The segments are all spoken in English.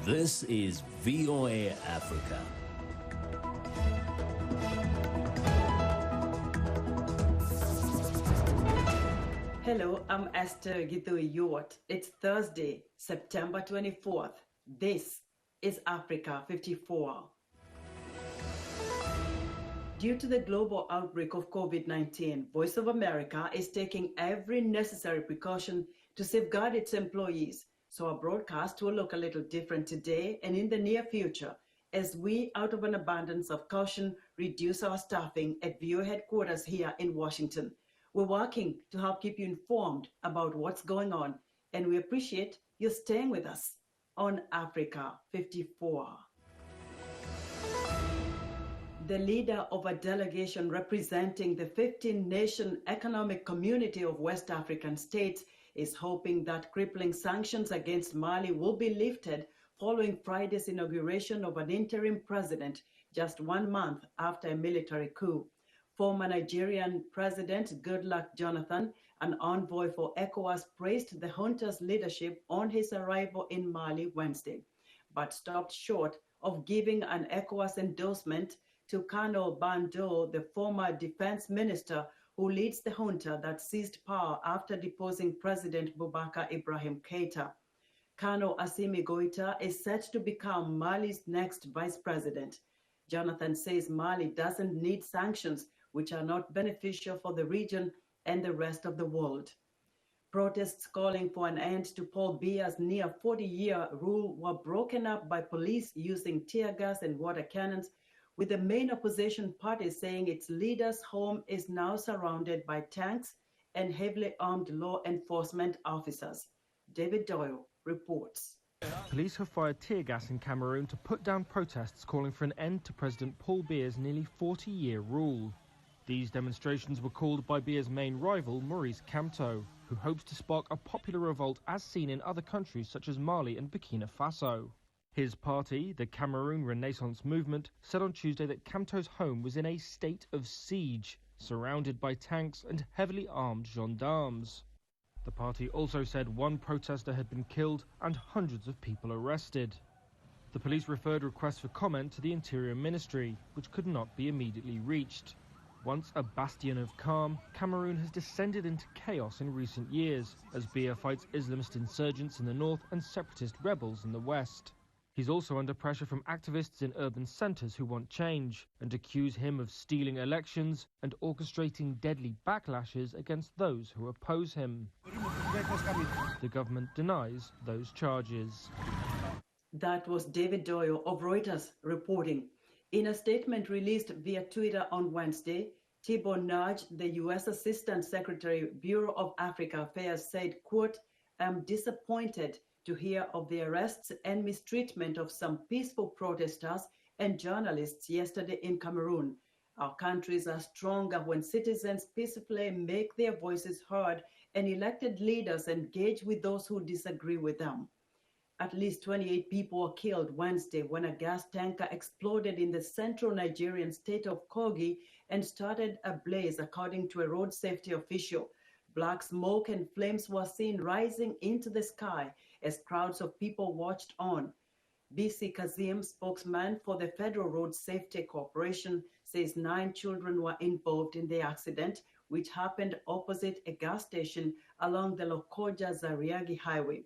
This is VOA Africa. Hello, I'm Esther Githui-Ewart. It's Thursday, September 24th. This is Africa 54. Due to the global outbreak of COVID-19, Voice of America is taking every necessary precaution to safeguard its employees. So our broadcast will look a little different today and in the near future as we, out of an abundance of caution, reduce our staffing at VOA headquarters here in Washington. We're working to help keep you informed about what's going on, and we appreciate you staying with us on Africa 54. The leader of a delegation representing the 15-nation economic community of West African states is hoping that crippling sanctions against Mali will be lifted following Friday's inauguration of an interim president just 1 month after a military coup. Former Nigerian President Goodluck Jonathan, an envoy for ECOWAS, praised the junta's leadership on his arrival in Mali Wednesday, but stopped short of giving an ECOWAS endorsement to Colonel Bah Ndaw, the former defense minister who leads the junta that seized power after deposing President Boubacar Ibrahim Keita. Colonel Assimi Goita is set to become Mali's next vice president. Jonathan says Mali doesn't need sanctions, which are not beneficial for the region and the rest of the world. Protests calling for an end to Paul Biya's near 40-year rule were broken up by police using tear gas and water cannons, with the main opposition party saying its leader's home is now surrounded by tanks and heavily armed law enforcement officers. David Doyle reports. Police have fired tear gas in Cameroon to put down protests calling for an end to President Paul Biya's nearly 40-year rule. These demonstrations were called by Biya's main rival, Maurice Kamto, who hopes to spark a popular revolt as seen in other countries such as Mali and Burkina Faso. His party, the Cameroon Renaissance Movement, said on Tuesday that Kamto's home was in a state of siege, surrounded by tanks and heavily armed gendarmes. The party also said one protester had been killed and hundreds of people arrested. The police referred requests for comment to the Interior Ministry, which could not be immediately reached. Once a bastion of calm, Cameroon has descended into chaos in recent years, as Biya fights Islamist insurgents in the north and separatist rebels in the west. He's also under pressure from activists in urban centres who want change and accuse him of stealing elections and orchestrating deadly backlashes against those who oppose him. The government denies those charges. That was David Doyle of Reuters reporting. In a statement released via Twitter on Wednesday, Thibault Nagy, the U.S. Assistant Secretary, Bureau of Africa Affairs, said, quote, "I'm disappointed to hear of the arrests and mistreatment of some peaceful protesters and journalists yesterday in Cameroon. Our countries are stronger when citizens peacefully make their voices heard and elected leaders engage with those who disagree with them." At least 28 people were killed Wednesday when a gas tanker exploded in the central Nigerian state of Kogi and started a blaze, according to a road safety official. Black smoke and flames were seen rising into the sky as crowds of people watched on. BC Kazim, spokesman for the Federal Road Safety Corporation, says 9 children were involved in the accident, which happened opposite a gas station along the Lokoja-Zariagi highway.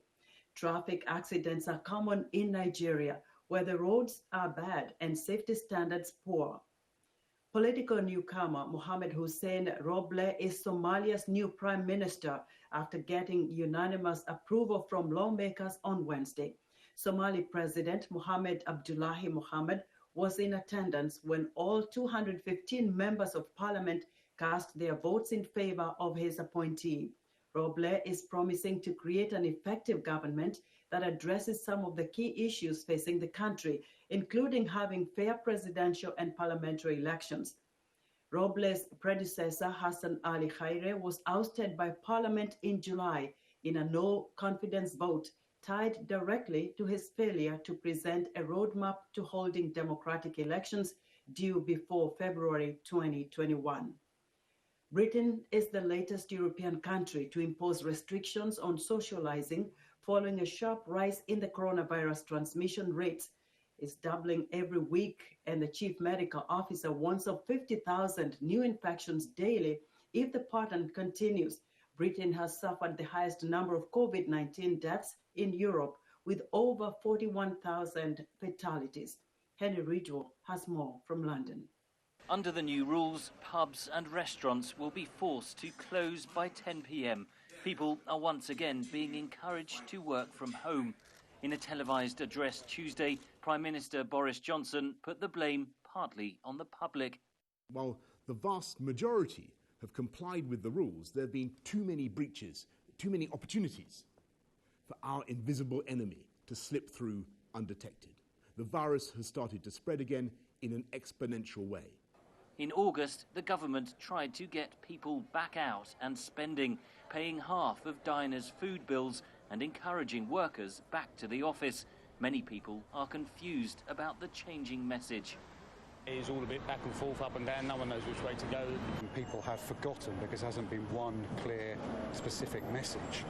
Traffic accidents are common in Nigeria, where the roads are bad and safety standards poor. Political newcomer Mohamed Hussein Roble is Somalia's new prime minister after getting unanimous approval from lawmakers on Wednesday. Somali President Mohamed Abdullahi Mohamed was in attendance when all 215 members of parliament cast their votes in favor of his appointee. Roble is promising to create an effective government that addresses some of the key issues facing the country, including having fair presidential and parliamentary elections. Roble's predecessor, Hassan Ali Khaire, was ousted by parliament in July in a no-confidence vote tied directly to his failure to present a roadmap to holding democratic elections due before February 2021. Britain is the latest European country to impose restrictions on socializing following a sharp rise in the coronavirus transmission rates. It's doubling every week, and the chief medical officer warns of 50,000 new infections daily if the pattern continues. Britain has suffered the highest number of COVID-19 deaths in Europe, with over 41,000 fatalities. Henry Ridgewell has more from London. Under the new rules, pubs and restaurants will be forced to close by 10 p.m. People are once again being encouraged to work from home. In a televised address Tuesday, Prime Minister Boris Johnson put the blame partly on the public. While the vast majority have complied with the rules, there have been too many breaches, too many opportunities for our invisible enemy to slip through undetected. The virus has started to spread again in an exponential way. In August, the government tried to get people back out and spending, paying half of diners' food bills and encouraging workers back to the office. Many people are confused about the changing message. It's all a bit back and forth, up and down, no one knows which way to go. People have forgotten because there hasn't been one clear, specific message.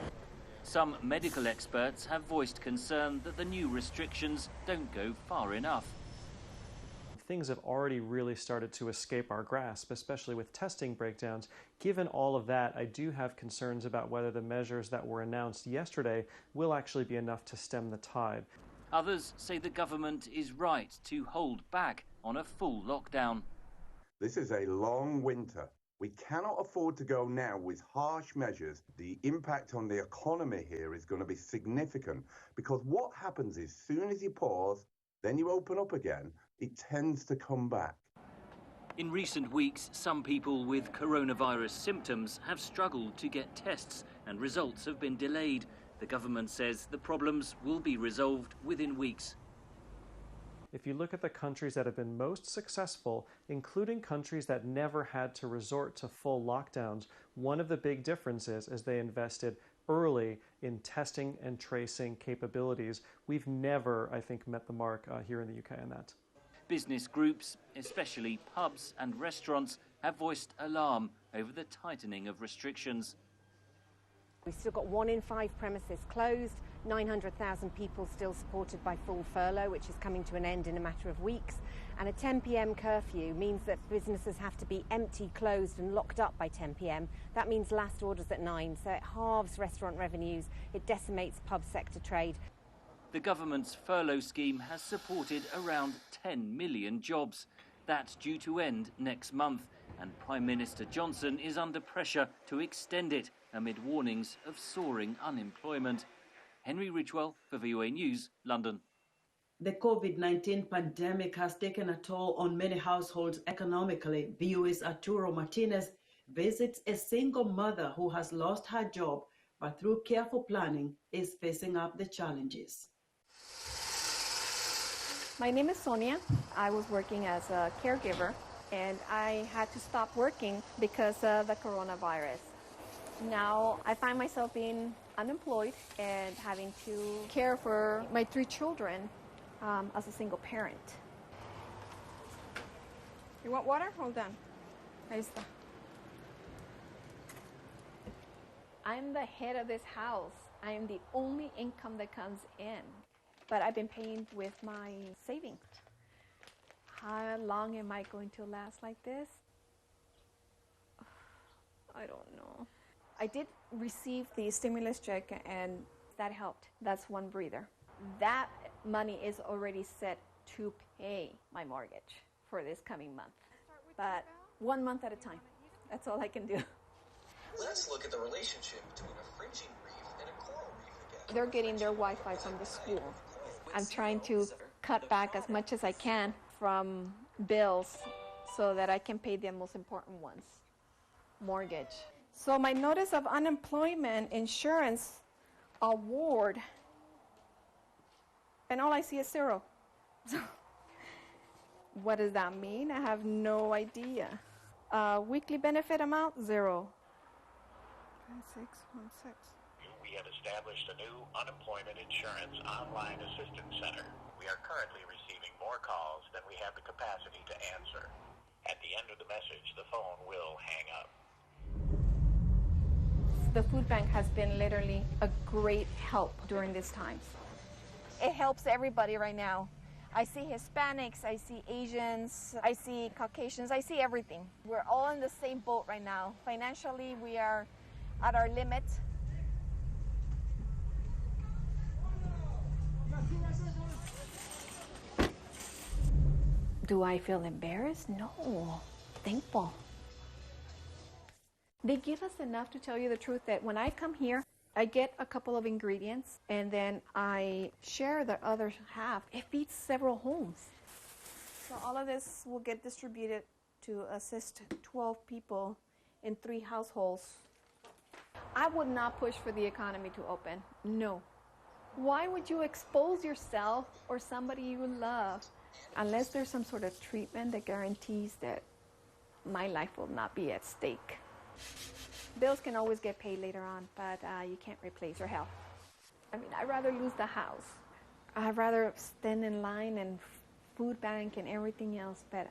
Some medical experts have voiced concern that the new restrictions don't go far enough. Things have already really started to escape our grasp, especially with testing breakdowns. Given all of that, I do have concerns about whether the measures that were announced yesterday will actually be enough to stem the tide. Others say the government is right to hold back on a full lockdown. This is a long winter. We cannot afford to go now with harsh measures. The impact on the economy here is going to be significant, because what happens is, soon as you pause, then you open up again, it tends to come back. In recent weeks, some people with coronavirus symptoms have struggled to get tests and results have been delayed. The government says the problems will be resolved within weeks. If you look at the countries that have been most successful, including countries that never had to resort to full lockdowns, one of the big differences is they invested early in testing and tracing capabilities. We've never, I think, met the mark here in the UK on that. Business groups, especially pubs and restaurants, have voiced alarm over the tightening of restrictions. We've still got 1 in 5 premises closed, 900,000 people still supported by full furlough, which is coming to an end in a matter of weeks. And a 10 p.m. curfew means that businesses have to be empty, closed and locked up by 10 p.m. That means last orders at 9, so it halves restaurant revenues, it decimates pub sector trade. The government's furlough scheme has supported around 10 million jobs. That's due to end next month, and Prime Minister Johnson is under pressure to extend it amid warnings of soaring unemployment. Henry Ridgewell for VOA News, London. The COVID-19 pandemic has taken a toll on many households economically. VOA's Arturo Martinez visits a single mother who has lost her job, but through careful planning is facing up the challenges. My name is Sonia. I was working as a caregiver, and I had to stop working because of the coronavirus. Now I find myself being unemployed and having to care for my 3 children as a single parent. You want water? Hold on. Ahí está. I'm the head of this house. I am the only income that comes in. But I've been paying with my savings. How long am I going to last like this? I don't know. I did receive the stimulus check and that helped. That's one breather. That money is already set to pay my mortgage for this coming month. But 1 month at a time. That's all I can do. Let's look at the relationship between a fringing reef and a coral reef again. They're getting their Wi-Fi from the school. I'm trying to cut back as much as I can from bills so that I can pay the most important ones, mortgage. So my notice of unemployment insurance award, and all I see is 0. What does that mean? I have no idea. Weekly benefit amount, 0. 5616. We have established a new unemployment insurance online assistance center. We are currently receiving more calls than we have the capacity to answer. At the end of the message, the phone will hang up. The food bank has been literally a great help during these times. It helps everybody right now. I see Hispanics, I see Asians, I see Caucasians, I see everything. We're all in the same boat right now. Financially, we are at our limit. Do I feel embarrassed? No, thankful. They give us enough to tell you the truth that when I come here, I get a couple of ingredients and then I share the other half. It feeds several homes. So all of this will get distributed to assist 12 people in 3 households. I would not push for the economy to open, no. Why would you expose yourself or somebody you love unless there's some sort of treatment that guarantees that my life will not be at stake? Bills can always get paid later on, but you can't replace your health. I mean, I'd rather lose the house. I'd rather stand in line and food bank and everything else, but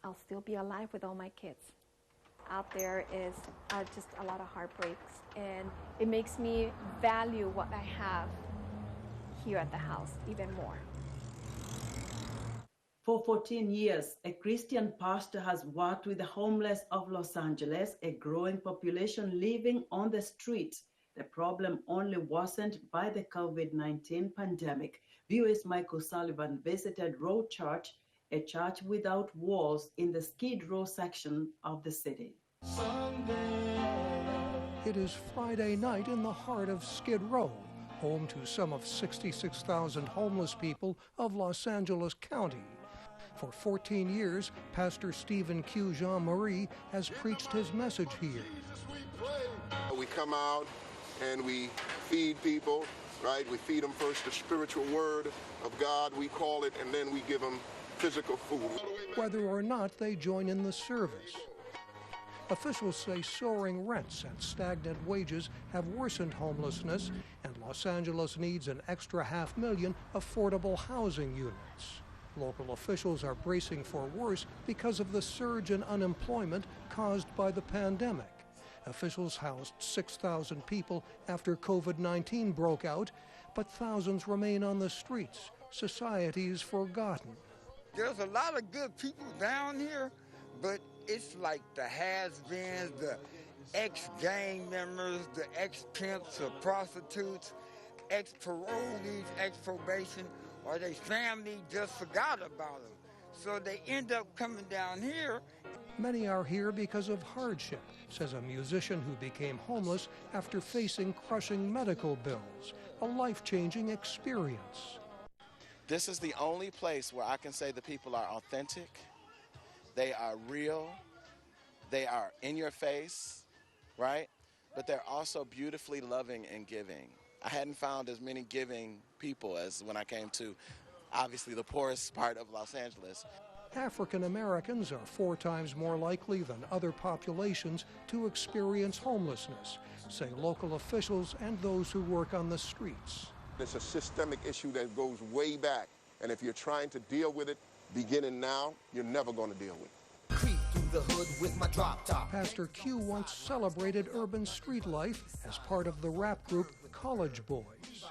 I'll still be alive with all my kids. Out there is just a lot of heartbreaks, and it makes me value what I have here at the house even more. For 14 years, a Christian pastor has worked with the homeless of Los Angeles, a growing population living on the streets. The problem only worsened by the COVID-19 pandemic. VOA's Michael Sullivan visited Road Church, a church without walls in the Skid Row section of the city. It is Friday night in the heart of Skid Row, home to some of 66,000 homeless people of Los Angeles County. For 14 years, Pastor Stephen Q. Jean-Marie has preached his message here. We come out and we feed people, right? We feed them first the spiritual word of God, we call it, and then we give them physical food. Whether or not they join in the service. Officials say soaring rents and stagnant wages have worsened homelessness, and Los Angeles needs an extra 500,000 affordable housing units. Local officials are bracing for worse because of the surge in unemployment caused by the pandemic. Officials housed 6,000 people after COVID-19 broke out, but thousands remain on the streets. Society is forgotten. There's a lot of good people down here, but it's like the has-beens, the ex-gang members, the ex-pimps or prostitutes, ex-parolees, ex-probation, or their family just forgot about them. So they end up coming down here. Many are here because of hardship, says a musician who became homeless after facing crushing medical bills, a life-changing experience. This is the only place where I can say the people are authentic, they are real, they are in your face, right? But they're also beautifully loving and giving. I hadn't found as many giving people as when I came to, obviously, the poorest part of Los Angeles. African Americans are 4 times more likely than other populations to experience homelessness, say local officials and those who work on the streets. It's a systemic issue that goes way back, and if you're trying to deal with it beginning now, you're never going to deal with it. Creep through the hood with my drop top. Pastor Q once celebrated urban street life as part of the rap group College Boys.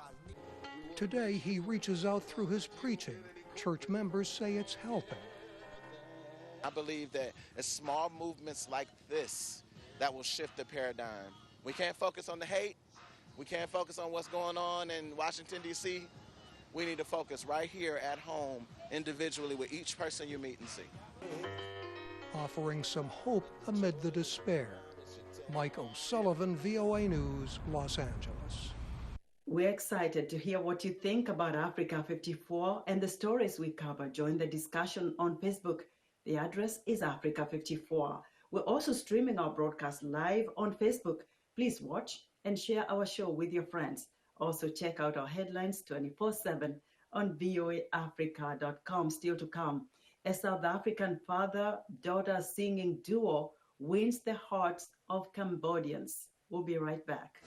Today, he reaches out through his preaching. Church members say it's helping. I believe that it's small movements like this that will shift the paradigm. We can't focus on the hate. We can't focus on what's going on in Washington, D.C. We need to focus right here at home, individually, with each person you meet and see. Offering some hope amid the despair. Mike O'Sullivan, VOA News, Los Angeles. We're excited to hear what you think about Africa 54 and the stories we cover. Join the discussion on Facebook. The address is Africa 54. We're also streaming our broadcast live on Facebook. Please watch and share our show with your friends. Also check out our headlines 24/7 on voaafrica.com. Still to come, a South African father-daughter singing duo wins the hearts of Cambodians. We'll be right back.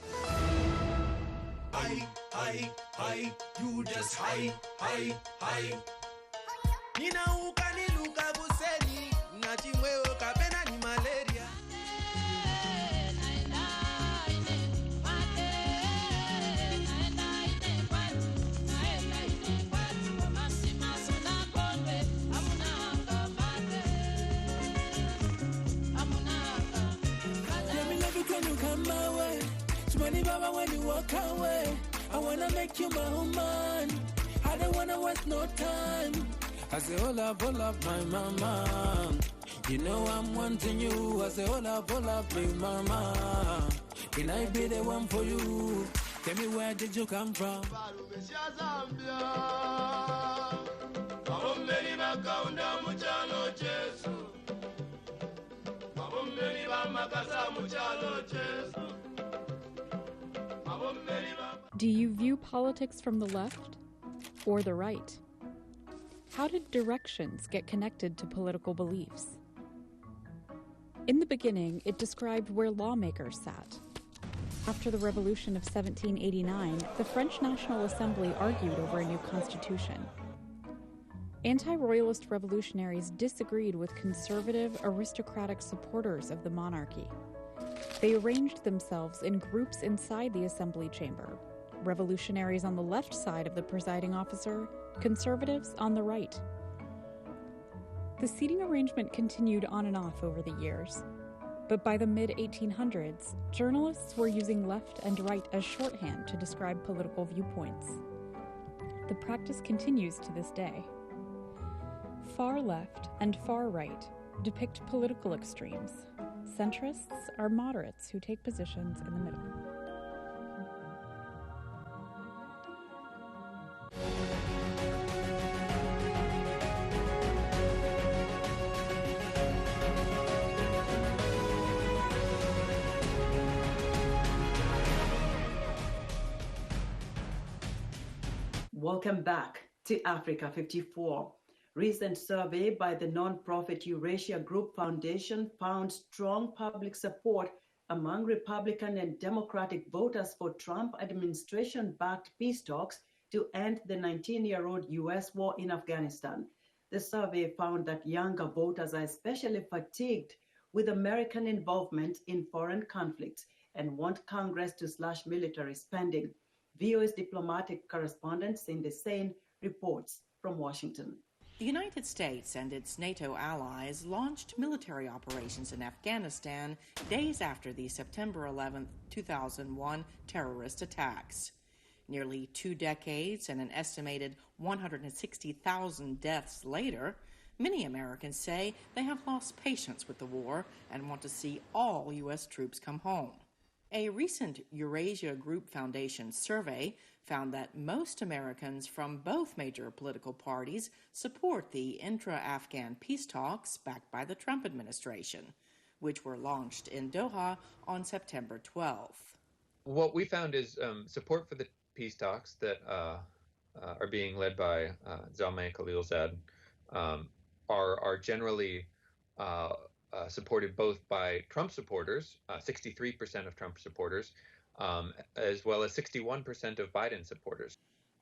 Hi, you just hi. Nina ukani luka buseni, ngati mwewe kapena ni malaria. Money Baba, when you walk away, I wanna make you my woman. I don't wanna waste no time. I say, hold up, my mama. You know I'm wanting you. I say, hold up, big mama. Can I be the one for you? Tell me, where did you come from? Do you view politics from the left or the right? How did directions get connected to political beliefs? In the beginning, it described where lawmakers sat. After the Revolution of 1789, the French National Assembly argued over a new constitution. Anti-royalist revolutionaries disagreed with conservative, aristocratic supporters of the monarchy. They arranged themselves in groups inside the assembly chamber, revolutionaries on the left side of the presiding officer, conservatives on the right. The seating arrangement continued on and off over the years, but by the mid-1800s, journalists were using left and right as shorthand to describe political viewpoints. The practice continues to this day. Far left and far right depict political extremes. Centrists are moderates who take positions in the middle. Welcome back to Africa 54. Recent survey by the non-profit Eurasia Group Foundation found strong public support among Republican and Democratic voters for Trump administration-backed peace talks to end the 19-year-old U.S. war in Afghanistan. The survey found that younger voters are especially fatigued with American involvement in foreign conflicts and want Congress to slash military spending. VOA's diplomatic correspondent Cindy Sain reports from Washington. The United States and its NATO allies launched military operations in Afghanistan days after the September 11, 2001 terrorist attacks. Nearly 2 decades and an estimated 160,000 deaths later, many Americans say they have lost patience with the war and want to see all U.S. troops come home. A recent Eurasia Group Foundation survey found that most Americans from both major political parties support the intra-Afghan peace talks backed by the Trump administration, which were launched in Doha on September 12th. What we found is support for the peace talks that are being led by Zalmay Khalilzad are generally supported both by Trump supporters, 63% of Trump supporters, as well as 61% of Biden supporters.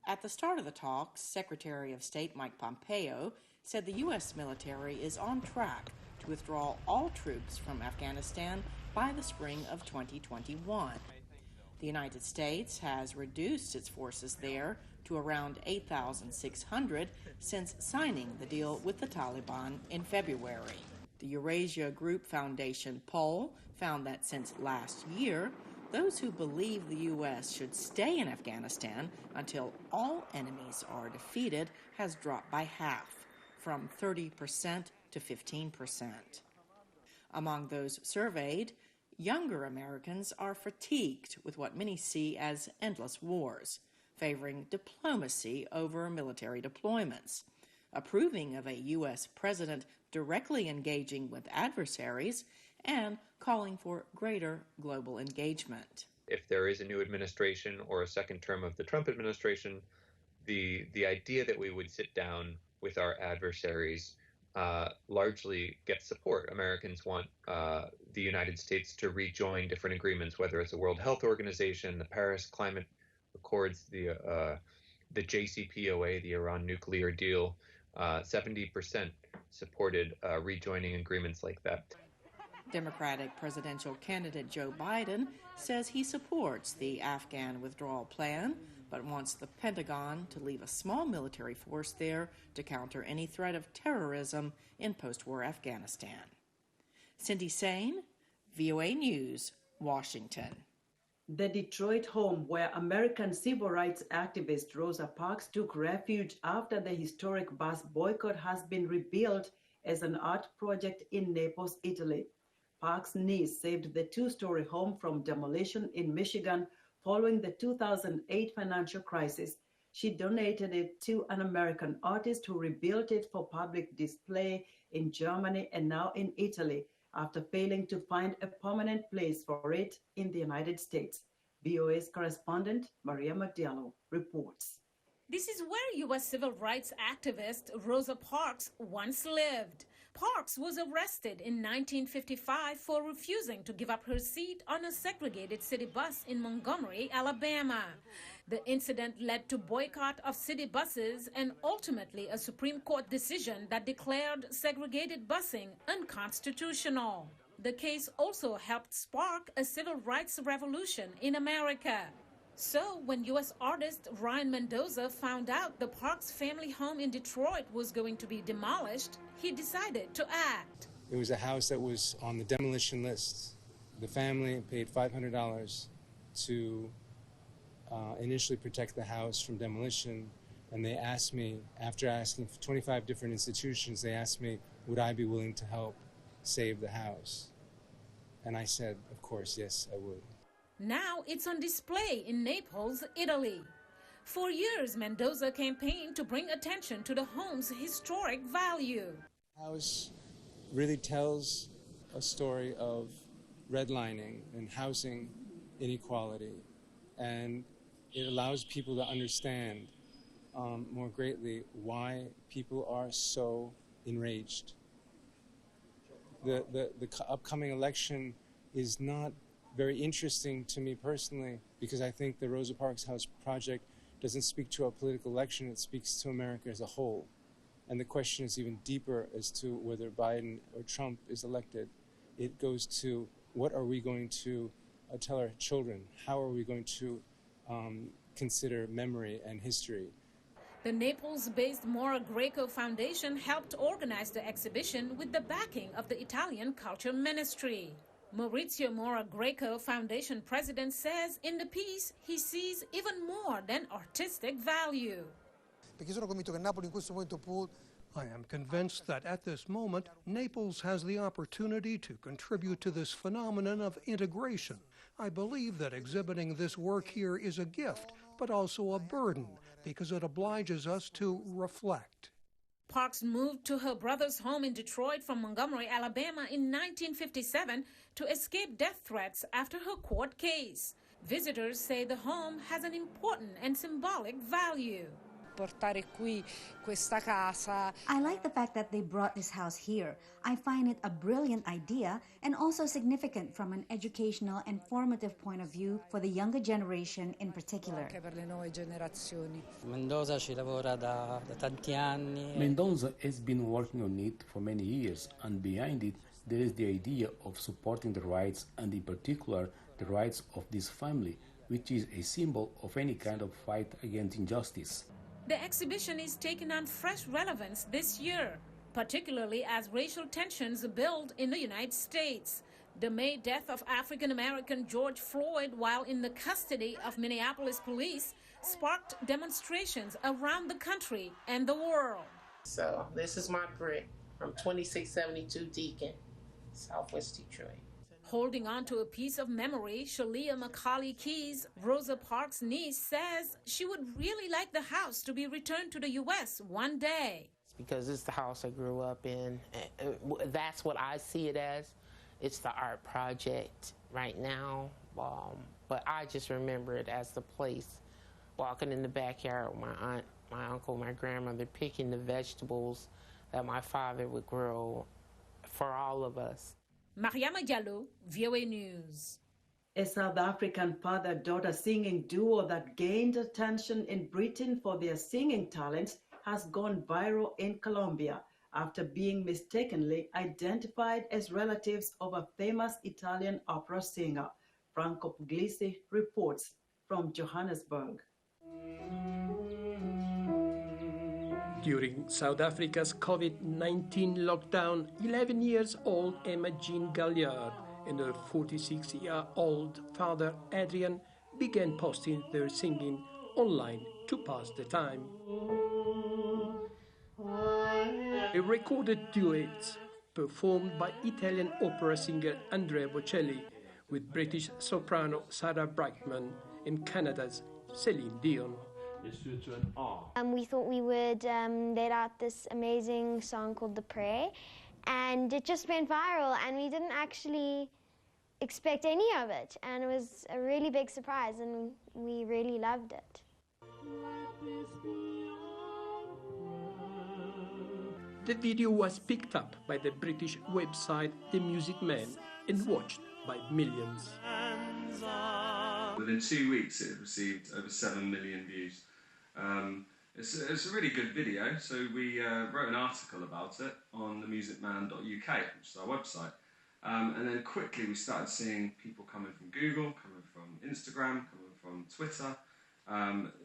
At the start of the talks, Secretary of State Mike Pompeo said the U.S. military is on track to withdraw all troops from Afghanistan by the spring of 2021. The United States has reduced its forces there to around 8,600 since signing the deal with the Taliban in February. The Eurasia Group Foundation poll found that since last year, those who believe the U.S. should stay in Afghanistan until all enemies are defeated has dropped by half, from 30% to 15%. Among those surveyed, younger Americans are fatigued with what many see as endless wars, favoring diplomacy over military deployments, approving of a U.S. president directly engaging with adversaries, and calling for greater global engagement. If there is a new administration or a second term of the Trump administration, the idea that we would sit down with our adversaries largely gets support. Americans want the United States to rejoin different agreements, whether it's the World Health Organization, the Paris Climate Accords, the JCPOA, the Iran nuclear deal. 70% supported rejoining agreements like that. Democratic presidential candidate Joe Biden says he supports the Afghan withdrawal plan, but wants the Pentagon to leave a small military force there to counter any threat of terrorism in post-war Afghanistan. Cindy Sain, VOA News, Washington. The Detroit home where American civil rights activist Rosa Parks took refuge after the historic bus boycott has been rebuilt as an art project in Naples, Italy. Parks' niece saved the two-story home from demolition in Michigan following the 2008 financial crisis. She donated it to an American artist who rebuilt it for public display in Germany and now in Italy, after failing to find a permanent place for it in the United States. VOA's correspondent Maria Madiallo reports. This is where U.S. civil rights activist Rosa Parks once lived. Parks was arrested in 1955 for refusing to give up her seat on a segregated city bus in Montgomery, Alabama. The incident led to boycott of city buses and ultimately a Supreme Court decision that declared segregated busing unconstitutional. The case also helped spark a civil rights revolution in America. So when U.S. artist Ryan Mendoza found out the Parks family home in Detroit was going to be demolished, he decided to act. It was a house that was on the demolition list. The family paid $500 to initially protect the house from demolition, and they asked me, after asking 25 different institutions, they asked me, would I be willing to help save the house? And I said, of course, yes, I would. Now it's on display in Naples, Italy. For years, Mendoza campaigned to bring attention to the home's historic value. The house really tells a story of redlining and housing inequality, and it allows people to understand more greatly why people are so enraged. The upcoming election is not very interesting to me personally, because I think the Rosa Parks House project doesn't speak to a political election, it speaks to America as a whole. And the question is even deeper as to whether Biden or Trump is elected. It goes to, what are we going to tell our children? How are we going to consider memory and history? The Naples-based Mora Greco Foundation helped organize the exhibition with the backing of the Italian Culture Ministry. Maurizio Mora Greco Foundation president says in the piece he sees even more than artistic value. I am convinced that at this moment, Naples has the opportunity to contribute to this phenomenon of integration. I believe that exhibiting this work here is a gift, but also a burden, because it obliges us to reflect. Parks moved to her brother's home in Detroit from Montgomery, Alabama in 1957 to escape death threats after her court case. Visitors say the home has an important and symbolic value. I like the fact that they brought this house here. I find it a brilliant idea and also significant from an educational and formative point of view for the younger generation in particular. Mendoza has been working on it for many years, and behind it there is the idea of supporting the rights, and in particular the rights of this family, which is a symbol of any kind of fight against injustice. The exhibition is taking on fresh relevance this year, particularly as racial tensions build in the United States. The May death of African-American George Floyd while in the custody of Minneapolis police sparked demonstrations around the country and the world. So this is my brick from 2672 Deacon, Southwest Detroit. Holding on to a piece of memory, Shalia Macaulay Keys, Rosa Parks' niece, says she would really like the house to be returned to the U.S. one day. Because it's the house I grew up in. That's what I see it as. It's the art project right now. But I just remember it as the place, walking in the backyard with my aunt, my uncle, my grandmother, picking the vegetables that my father would grow for all of us. Mariama Diallo, VOA News. A South African father-daughter singing duo that gained attention in Britain for their singing talents has gone viral in Colombia after being mistakenly identified as relatives of a famous Italian opera singer. Franco Puglisi reports from Johannesburg. During South Africa's COVID-19 lockdown, 11 years old Emma Jean Galliard and her 46-year-old father, Adrian, began posting their singing online to pass the time. They recorded duets performed by Italian opera singer Andrea Bocelli with British soprano Sarah Brightman and Canada's Celine Dion. We thought we would let out this amazing song called The Prayer, and it just went viral, and we didn't actually expect any of it, and it was a really big surprise, and we really loved it. The video was picked up by the British website The Music Man and watched by millions. Within 2 weeks, it received over 7 million views. It's a really good video, so we wrote an article about it on themusicman.uk, which is our website. And then quickly we started seeing people coming from Google, coming from Instagram, coming from Twitter,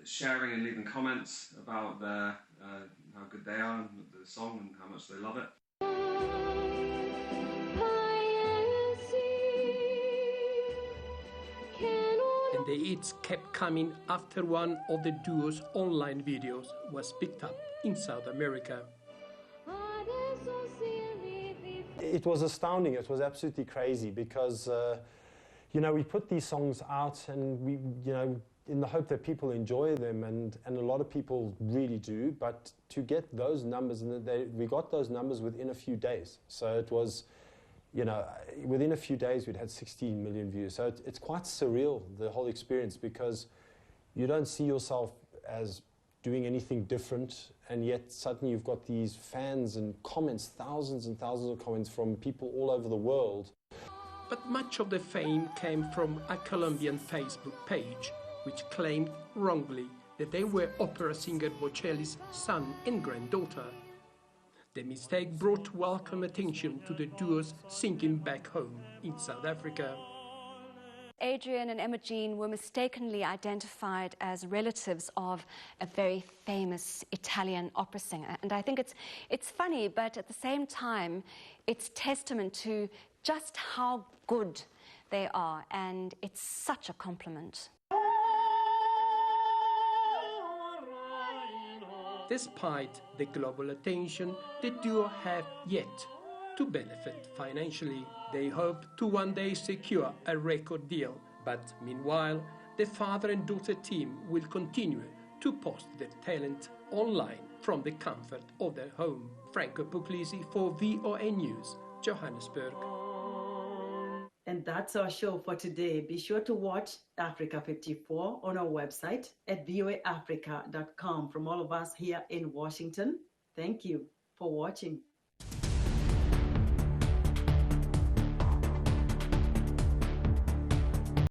sharing and leaving comments about how good they are, and the song, and how much they love it. And the hits kept coming after one of the duo's online videos was picked up in South America. It was astounding. It was absolutely crazy because, we put these songs out and we, in the hope that people enjoy them, and a lot of people really do, but to get those numbers, and we got those numbers within a few days. So it was, within a few days we'd had 16 million views. So it's quite surreal, the whole experience, because you don't see yourself as doing anything different, and yet suddenly you've got these fans and comments, thousands and thousands of comments from people all over the world. But much of the fame came from a Colombian Facebook page, which claimed wrongly that they were opera singer Bocelli's son and granddaughter. The mistake brought welcome attention to the duo's singing back home in South Africa. Adrian and Emma Jean were mistakenly identified as relatives of a very famous Italian opera singer. And I think it's funny, but at the same time, it's testament to just how good they are, and it's such a compliment. Despite the global attention, the duo have yet to benefit financially. They hope to one day secure a record deal, but meanwhile, the father and daughter team will continue to post their talent online from the comfort of their home. Franco Puglisi for VOA News, Johannesburg. And that's our show for today. Be sure to watch Africa 54 on our website at voaafrica.com. From all of us here in Washington, thank you for watching.